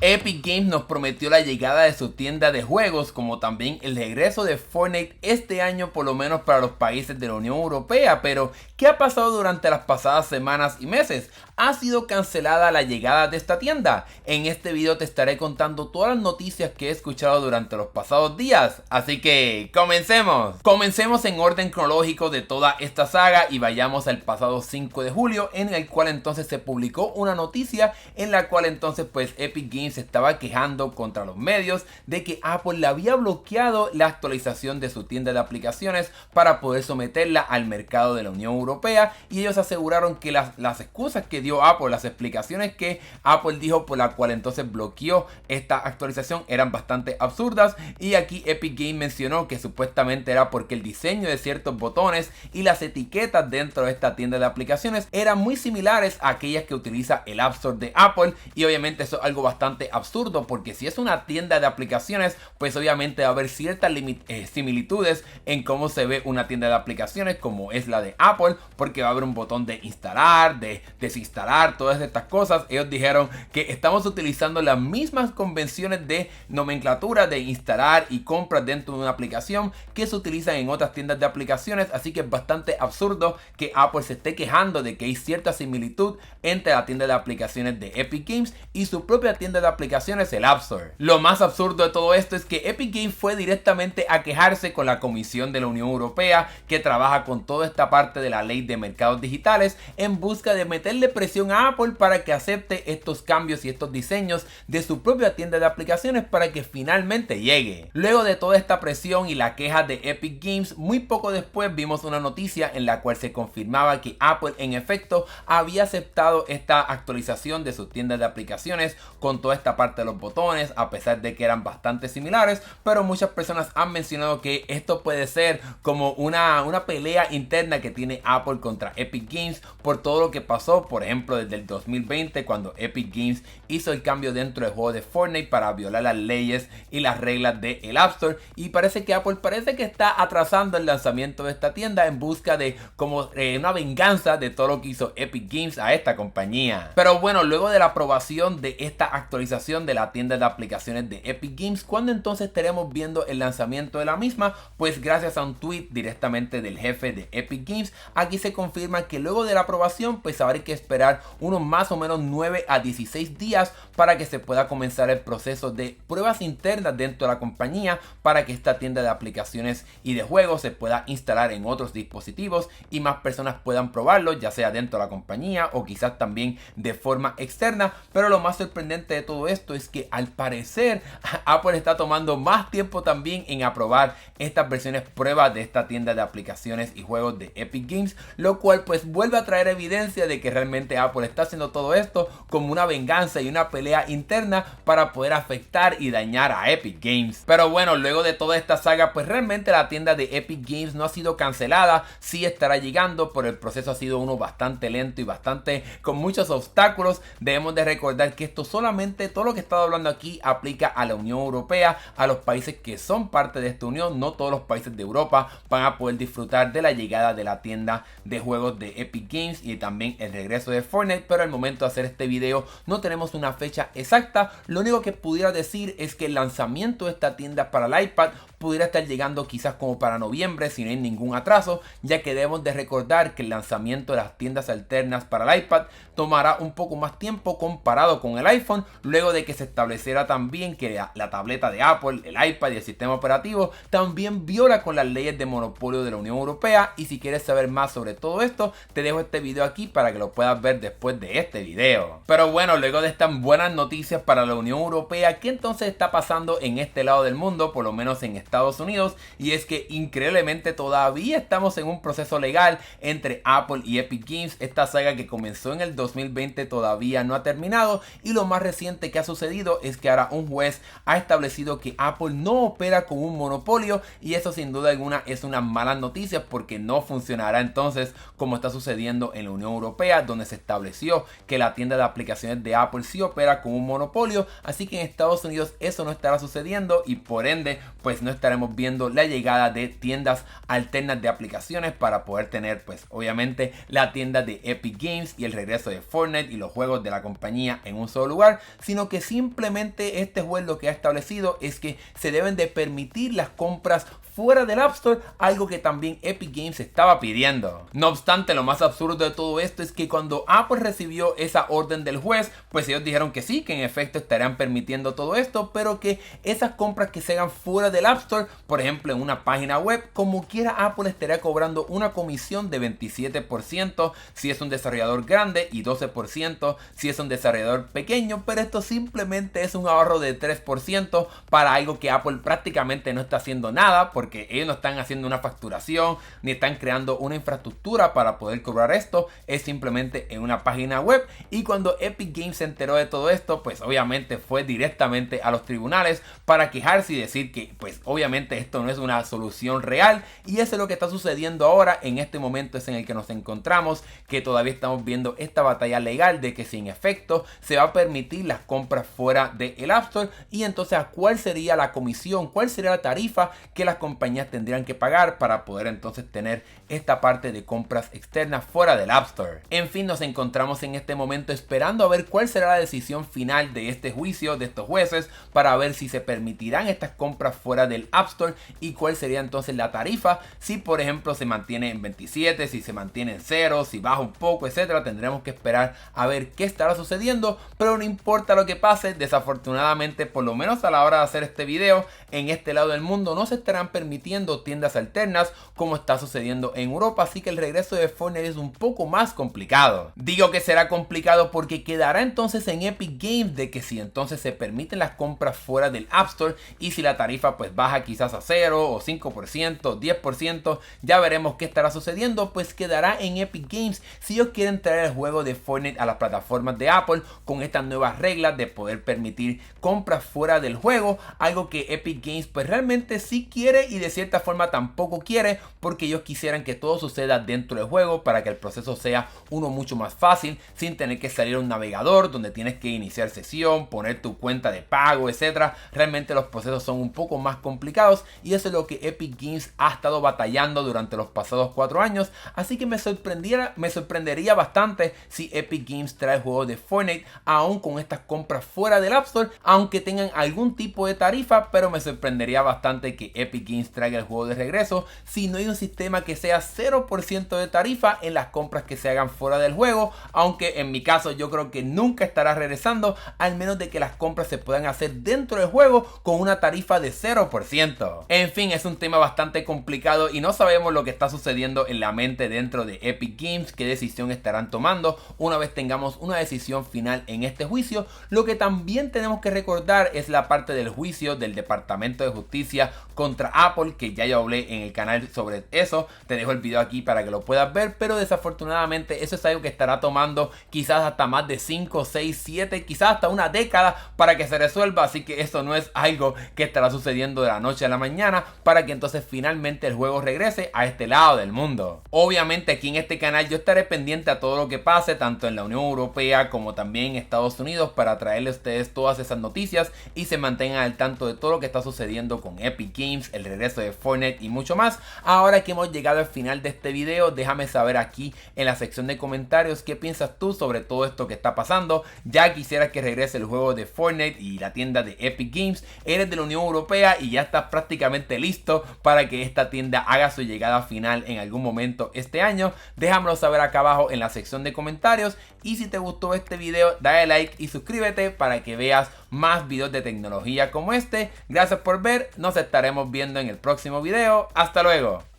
Epic Games nos prometió la llegada de su tienda de juegos, como también el regreso de Fortnite este año, por lo menos para los países de la Unión Europea. Pero, ¿qué ha pasado durante las pasadas semanas y meses? ¿Ha sido cancelada la llegada de esta tienda? En este video te estaré contando todas las noticias que he escuchado durante los pasados días. Así que, ¡comencemos! Comencemos en orden cronológico de toda esta saga y vayamos al pasado 5 de julio, en el cual entonces se publicó una noticia en la cual entonces pues Epic Games se estaba quejando contra los medios de que Apple le había bloqueado la actualización de su tienda de aplicaciones para poder someterla al mercado de la Unión Europea, y ellos aseguraron que las excusas que dio Apple, las explicaciones que Apple dijo por la cual entonces bloqueó esta actualización eran bastante absurdas. Y aquí Epic Games mencionó que supuestamente era porque el diseño de ciertos botones y las etiquetas dentro de esta tienda de aplicaciones eran muy similares a aquellas que utiliza el App Store de Apple, y obviamente eso es algo bastante absurdo, porque si es una tienda de aplicaciones pues obviamente va a haber ciertas similitudes en cómo se ve una tienda de aplicaciones como es la de Apple, porque va a haber un botón de instalar, de desinstalar, todas estas cosas. Ellos dijeron que estamos utilizando las mismas convenciones de nomenclatura de instalar y compras dentro de una aplicación que se utilizan en otras tiendas de aplicaciones, así que es bastante absurdo que Apple se esté quejando de que hay cierta similitud entre la tienda de aplicaciones de Epic Games y su propia tienda de aplicaciones, el App Store. Lo más absurdo de todo esto es que Epic Games fue directamente a quejarse con la Comisión de la Unión Europea, que trabaja con toda esta parte de la ley de mercados digitales, en busca de meterle presión a Apple para que acepte estos cambios y estos diseños de su propia tienda de aplicaciones para que finalmente llegue. Luego de toda esta presión y la queja de Epic Games, muy poco después vimos una noticia en la cual se confirmaba que Apple en efecto había aceptado esta actualización de su tienda de aplicaciones con toda esta parte de los botones, a pesar de que eran bastante similares. Pero muchas personas han mencionado que esto puede ser como una pelea interna que tiene Apple contra Epic Games por todo lo que pasó, por ejemplo desde el 2020, cuando Epic Games hizo el cambio dentro del juego de Fortnite para violar las leyes y las reglas del App Store, y parece que Apple está atrasando el lanzamiento de esta tienda en busca de como una venganza de todo lo que hizo Epic Games a esta compañía. Pero bueno, luego de la aprobación de esta actualización de la tienda de aplicaciones de Epic Games, ¿cuándo entonces estaremos viendo el lanzamiento de la misma? Pues gracias a un tweet directamente del jefe de Epic Games, aquí se confirma que luego de la aprobación pues habrá que esperar unos más o menos 9 a 16 días para que se pueda comenzar el proceso de pruebas internas dentro de la compañía, para que esta tienda de aplicaciones y de juegos se pueda instalar en otros dispositivos y más personas puedan probarlo, ya sea dentro de la compañía o quizás también de forma externa. Pero lo más sorprendente de todo esto es que al parecer Apple está tomando más tiempo también en aprobar estas versiones pruebas de esta tienda de aplicaciones y juegos de Epic Games, lo cual pues vuelve a traer evidencia de que realmente Apple está haciendo todo esto como una venganza y una pelea interna para poder afectar y dañar a Epic Games. Pero bueno, luego de toda esta saga pues realmente la tienda de Epic Games no ha sido cancelada, sí estará llegando, pero el proceso ha sido uno bastante lento y bastante con muchos obstáculos. Debemos de recordar que esto solamente, todo lo que he estado hablando aquí aplica a la Unión Europea, a los países que son parte de esta unión. No todos los países de Europa van a poder disfrutar de la llegada de la tienda de juegos de Epic Games y también el regreso de Fortnite, pero al momento de hacer este video no tenemos una fecha exacta. Lo único que pudiera decir es que el lanzamiento de esta tienda para el iPad pudiera estar llegando quizás como para noviembre si no hay ningún atraso, ya que debemos de recordar que el lanzamiento de las tiendas alternas para el iPad tomará un poco más tiempo comparado con el iPhone, luego de que se estableciera también que la tableta de Apple, el iPad y el sistema operativo también viola con las leyes de monopolio de la Unión Europea. Y si quieres saber más sobre todo esto, te dejo este video aquí para que lo puedas ver después de este video. Pero bueno, luego de estas buenas noticias para la Unión Europea, ¿qué entonces está pasando en este lado del mundo, por lo menos en Estados Unidos? Y es que increíblemente todavía estamos en un proceso legal entre Apple y Epic Games. Esta saga que comenzó en el 2020 todavía no ha terminado, y lo más reciente que ha sucedido es que ahora un juez ha establecido que Apple no opera con un monopolio, y eso sin duda alguna es una mala noticia porque no funcionará entonces como está sucediendo en la Unión Europea, donde se estableció que la tienda de aplicaciones de Apple sí opera como un monopolio, así que en Estados Unidos eso no estará sucediendo y por ende pues no estaremos viendo la llegada de tiendas alternas de aplicaciones para poder tener pues obviamente la tienda de Epic Games y el regreso de Fortnite y los juegos de la compañía en un solo lugar, sino que simplemente este juez lo que ha establecido es que se deben de permitir las compras fuera del App Store, algo que también Epic Games estaba pidiendo. No obstante, lo más absurdo de todo esto es que cuando Apple recibió esa orden del juez, pues ellos dijeron que sí, que en efecto estarían permitiendo todo esto, pero que esas compras que se hagan fuera del App Store, por ejemplo en una página web, como quiera Apple estaría cobrando una comisión de 27% si es un desarrollador grande y 12% si es un desarrollador pequeño, pero esto simplemente es un ahorro de 3% para algo que Apple prácticamente no está haciendo nada, porque ellos no están haciendo una facturación ni están creando una infraestructura para poder cobrar esto, es simplemente en una página web. Y cuando Epic Games se enteró de todo esto, pues obviamente fue directamente a los tribunales para quejarse y decir que pues obviamente esto no es una solución real, y eso es lo que está sucediendo ahora. En este momento es en el que nos encontramos, que todavía estamos viendo esta batalla legal de que si en efecto se va a permitir las compras fuera del App Store, y entonces a cuál sería la comisión, cuál sería la tarifa que las compañías tendrían que pagar para poder entonces tener esta parte de compras externas fuera del App Store. En fin, nos encontramos en este momento esperando a ver cuál será la decisión final de este juicio de estos jueces para ver si se permitirán estas compras fuera del App Store y cuál sería entonces la tarifa, si por ejemplo se mantiene en 27, si se mantiene en 0, si baja un poco, etcétera. Tendremos que esperar a ver qué estará sucediendo, pero no importa lo que pase, desafortunadamente, por lo menos a la hora de hacer este video, en este lado del mundo no se estarán permitiendo tiendas alternas como está sucediendo en Europa, así que el regreso de Fortnite es un poco más complicado. Digo que será complicado porque quedará entonces en Epic Games de que si entonces se permiten las compras fuera del App Store y si la tarifa pues baja quizás a 0 o 5%, 10%, ya veremos qué estará sucediendo, pues quedará en Epic Games si ellos quieren traer el juego de Fortnite a las plataformas de Apple con estas nuevas reglas de poder permitir compras fuera del juego, algo que Epic Games pues realmente sí quiere y de cierta forma tampoco quiere, porque ellos quisieran que todo suceda dentro del juego para que el proceso sea uno mucho más fácil, sin tener que salir a un navegador donde tienes que iniciar sesión, poner tu cuenta de pago, etcétera. Realmente los procesos son un poco más complicados y eso es lo que Epic Games ha estado batallando durante los pasados 4 años, así que me sorprendería bastante si Epic Games trae el juego de Fortnite aún con estas compras fuera del App Store, aunque tengan algún tipo de tarifa, pero me sorprendería bastante que Epic Games traiga el juego de regreso si no hay un sistema que sea 0% de tarifa en las compras que se hagan fuera del juego, aunque en mi caso yo creo que nunca estará regresando, al menos de que las compras se puedan hacer dentro del juego con una tarifa de 0%. En fin, es un tema bastante complicado y no sabemos lo que está sucediendo en la mente dentro de Epic Games, qué decisión estarán tomando una vez tengamos una decisión final en este juicio. Lo que también tenemos que recordar es la parte del juicio del Departamento de Justicia contra Apple, que ya yo hablé en el canal sobre eso, te dejo el video aquí para que lo puedas ver, pero desafortunadamente eso es algo que estará tomando quizás hasta más de 5, 6, 7, quizás hasta una década para que se resuelva, así que eso no es algo que estará sucediendo de la noche a la mañana para que entonces finalmente el juego regrese a este lado del mundo. Obviamente aquí en este canal yo estaré pendiente a todo lo que pase, tanto en la Unión Europea como también en Estados Unidos, para traerles a ustedes todas esas noticias y se mantengan al tanto de todo lo que está sucediendo con Epic Games, el regreso de Fortnite y mucho más. Ahora que hemos llegado al final de este video, déjame saber aquí en la sección de comentarios qué piensas tú sobre todo esto que está pasando. Ya quisieras que regrese el juego de Fortnite y la tienda de Epic Games, eres de la Unión Europea y ya estás prácticamente listo para que esta tienda haga su llegada final en algún momento este año. Déjamelo saber acá abajo en la sección de comentarios, y si te gustó este video dale like y suscríbete para que veas más videos de tecnología como este. Gracias por ver, nos estaremos viendo en el próximo video. Hasta luego.